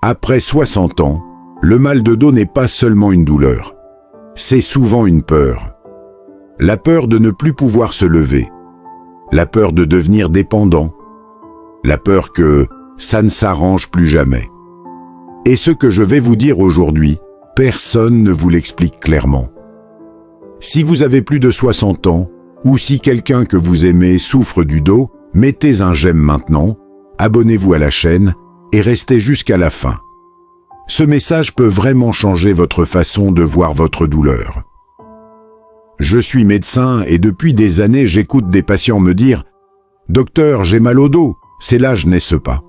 Après 60 ans, le mal de dos n'est pas seulement une douleur. C'est souvent une peur. La peur de ne plus pouvoir se lever. La peur de devenir dépendant. La peur que ça ne s'arrange plus jamais. Et ce que je vais vous dire aujourd'hui, personne ne vous l'explique clairement. Si vous avez plus de 60 ans, ou si quelqu'un que vous aimez souffre du dos, mettez un j'aime maintenant, abonnez-vous à la chaîne et restez jusqu'à la fin. Ce message peut vraiment changer votre façon de voir votre douleur. Je suis médecin et depuis des années, j'écoute des patients me dire « Docteur, j'ai mal au dos, c'est là je naisse pas ».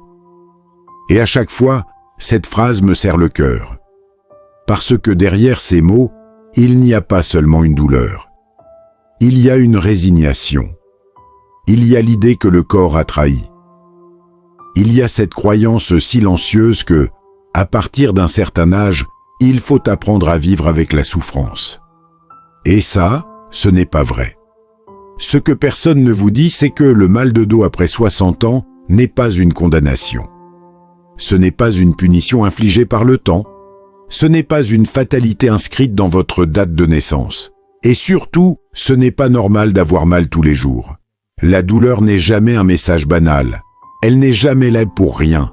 Et à chaque fois, cette phrase me serre le cœur. Parce que derrière ces mots, il n'y a pas seulement une douleur. Il y a une résignation. Il y a l'idée que le corps a trahi. Il y a cette croyance silencieuse que, à partir d'un certain âge, il faut apprendre à vivre avec la souffrance. Et ça, ce n'est pas vrai. Ce que personne ne vous dit, c'est que le mal de dos après 60 ans n'est pas une condamnation. Ce n'est pas une punition infligée par le temps. Ce n'est pas une fatalité inscrite dans votre date de naissance. Et surtout, ce n'est pas normal d'avoir mal tous les jours. La douleur n'est jamais un message banal. Elle n'est jamais là pour rien.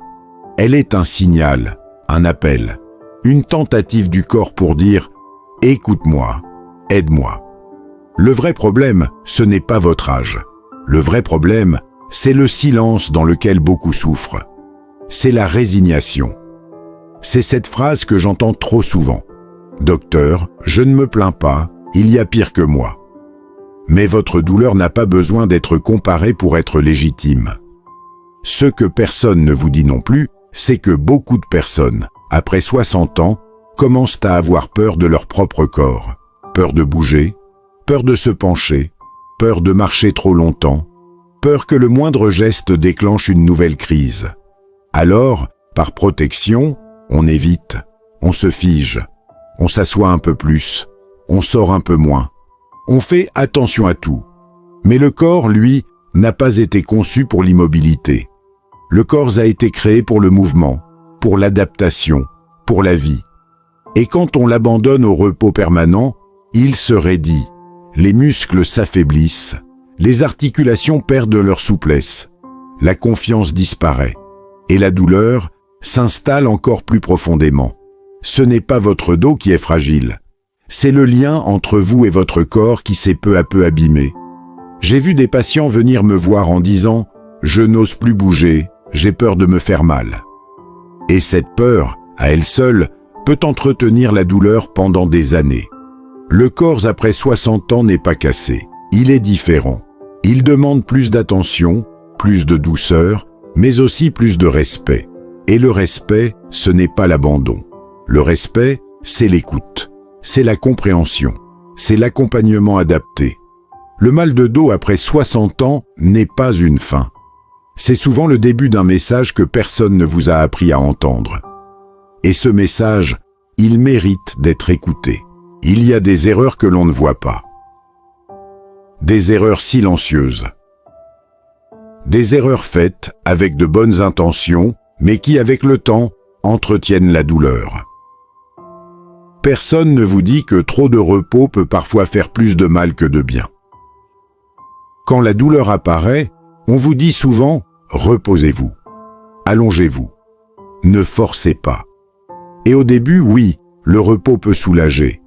Elle est un signal, un appel, une tentative du corps pour dire « Écoute-moi, aide-moi ». Le vrai problème, ce n'est pas votre âge. Le vrai problème, c'est le silence dans lequel beaucoup souffrent. C'est la résignation. C'est cette phrase que j'entends trop souvent. « Docteur, je ne me plains pas, il y a pire que moi. » Mais votre douleur n'a pas besoin d'être comparée pour être légitime. Ce que personne ne vous dit non plus, c'est que beaucoup de personnes, après 60 ans, commencent à avoir peur de leur propre corps. Peur de bouger, peur de se pencher, peur de marcher trop longtemps, peur que le moindre geste déclenche une nouvelle crise. Alors, par protection, on évite, on se fige, on s'assoit un peu plus, on sort un peu moins. On fait attention à tout. Mais le corps, lui, n'a pas été conçu pour l'immobilité. Le corps a été créé pour le mouvement, pour l'adaptation, pour la vie. Et quand on l'abandonne au repos permanent, il se raidit, les muscles s'affaiblissent, les articulations perdent leur souplesse, la confiance disparaît, et la douleur s'installe encore plus profondément. Ce n'est pas votre dos qui est fragile, c'est le lien entre vous et votre corps qui s'est peu à peu abîmé. J'ai vu des patients venir me voir en disant « Je n'ose plus bouger, j'ai peur de me faire mal ». Et cette peur, à elle seule, peut entretenir la douleur pendant des années. Le corps après 60 ans n'est pas cassé, il est différent. Il demande plus d'attention, plus de douceur, mais aussi plus de respect. Et le respect, ce n'est pas l'abandon. Le respect, c'est l'écoute, c'est la compréhension, c'est l'accompagnement adapté. Le mal de dos après 60 ans n'est pas une fin. C'est souvent le début d'un message que personne ne vous a appris à entendre. Et ce message, il mérite d'être écouté. Il y a des erreurs que l'on ne voit pas. Des erreurs silencieuses. Des erreurs faites avec de bonnes intentions, mais qui, avec le temps, entretiennent la douleur. Personne ne vous dit que trop de repos peut parfois faire plus de mal que de bien. Quand la douleur apparaît, on vous dit souvent « reposez-vous, allongez-vous, ne forcez pas ». Et au début, oui, le repos peut soulager.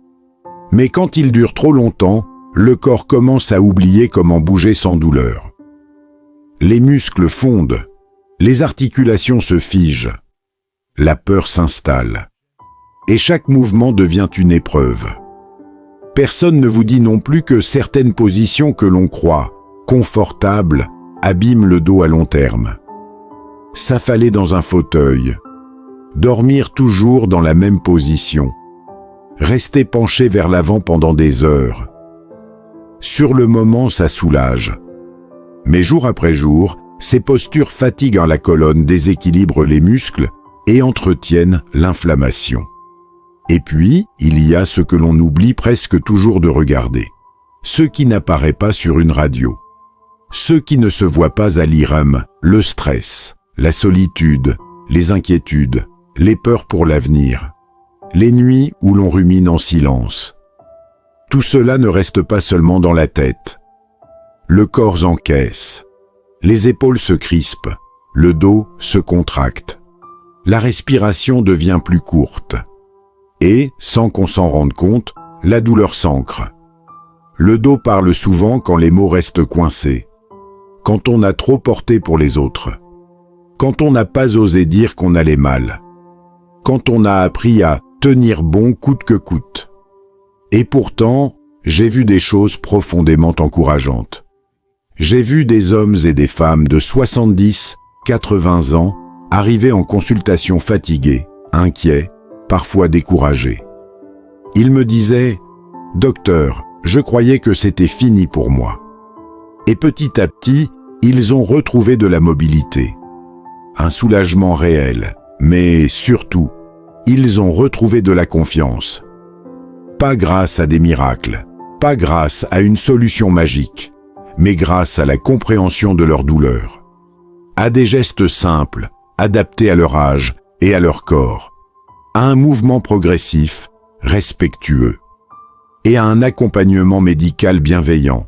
Mais quand il dure trop longtemps, le corps commence à oublier comment bouger sans douleur. Les muscles fondent, les articulations se figent, la peur s'installe. Et chaque mouvement devient une épreuve. Personne ne vous dit non plus que certaines positions que l'on croit confortables abîment le dos à long terme. S'affaler dans un fauteuil, dormir toujours dans la même position, rester penché vers l'avant pendant des heures. Sur le moment, ça soulage. Mais jour après jour, ces postures fatiguent la colonne, déséquilibrent les muscles et entretiennent l'inflammation. Et puis, il y a ce que l'on oublie presque toujours de regarder. Ce qui n'apparaît pas sur une radio. Ce qui ne se voit pas à l'IRM, le stress, la solitude, les inquiétudes, les peurs pour l'avenir, les nuits où l'on rumine en silence. Tout cela ne reste pas seulement dans la tête. Le corps encaisse, les épaules se crispent, le dos se contracte. La respiration devient plus courte. Et, sans qu'on s'en rende compte, la douleur s'ancre. Le dos parle souvent quand les mots restent coincés. Quand on a trop porté pour les autres. Quand on n'a pas osé dire qu'on allait mal. Quand on a appris à tenir bon coûte que coûte. Et pourtant, j'ai vu des choses profondément encourageantes. J'ai vu des hommes et des femmes de 70, 80 ans arriver en consultation fatigués, inquiets, parfois découragés. Ils me disaient « Docteur, je croyais que c'était fini pour moi. » Et petit à petit, ils ont retrouvé de la mobilité. Un soulagement réel, mais surtout, ils ont retrouvé de la confiance. Pas grâce à des miracles, pas grâce à une solution magique, mais grâce à la compréhension de leur douleur. À des gestes simples, adaptés à leur âge et à leur corps. À un mouvement progressif, respectueux. Et à un accompagnement médical bienveillant.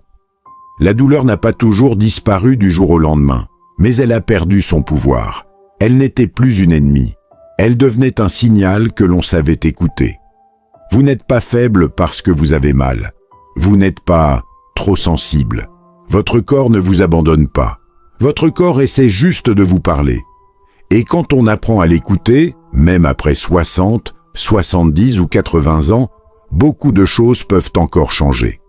La douleur n'a pas toujours disparu du jour au lendemain, mais elle a perdu son pouvoir. Elle n'était plus une ennemie. Elle devenait un signal que l'on savait écouter. Vous n'êtes pas faible parce que vous avez mal. Vous n'êtes pas trop sensible. Votre corps ne vous abandonne pas. Votre corps essaie juste de vous parler. Et quand on apprend à l'écouter, même après 60, 70 ou 80 ans, beaucoup de choses peuvent encore changer.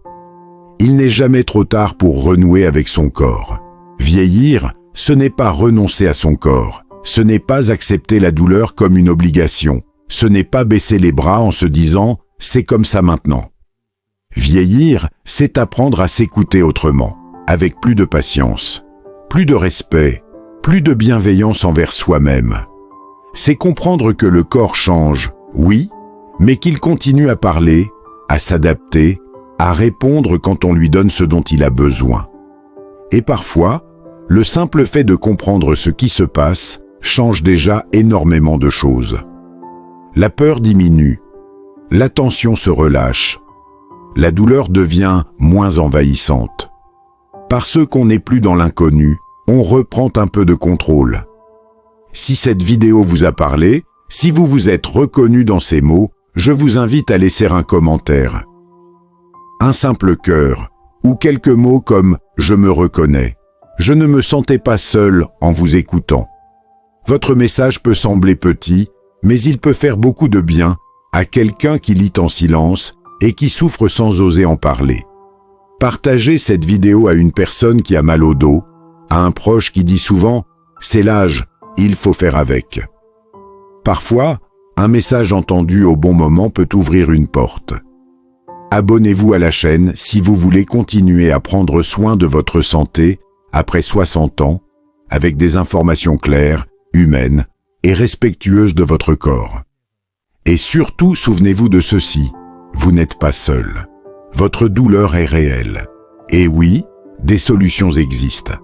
Il n'est jamais trop tard pour renouer avec son corps. Vieillir, ce n'est pas renoncer à son corps. Ce n'est pas accepter la douleur comme une obligation. Ce n'est pas baisser les bras en se disant « c'est comme ça maintenant ». Vieillir, c'est apprendre à s'écouter autrement, avec plus de patience, plus de respect, plus de bienveillance envers soi-même. C'est comprendre que le corps change, oui, mais qu'il continue à parler, à s'adapter, à répondre quand on lui donne ce dont il a besoin. Et parfois, le simple fait de comprendre ce qui se passe change déjà énormément de choses. La peur diminue, la tension se relâche, la douleur devient moins envahissante. Parce qu'on n'est plus dans l'inconnu, on reprend un peu de contrôle. Si cette vidéo vous a parlé, si vous vous êtes reconnu dans ces mots, je vous invite à laisser un commentaire. Un simple cœur, ou quelques mots comme « je me reconnais ». Je ne me sentais pas seul en vous écoutant. Votre message peut sembler petit, mais il peut faire beaucoup de bien à quelqu'un qui lit en silence et qui souffre sans oser en parler. Partagez cette vidéo à une personne qui a mal au dos, à un proche qui dit souvent « c'est l'âge, il faut faire avec ». Parfois, un message entendu au bon moment peut ouvrir une porte. Abonnez-vous à la chaîne si vous voulez continuer à prendre soin de votre santé après 60 ans, avec des informations claires, humaines et respectueuses de votre corps. Et surtout, souvenez-vous de ceci, vous n'êtes pas seul. Votre douleur est réelle. Et oui, des solutions existent.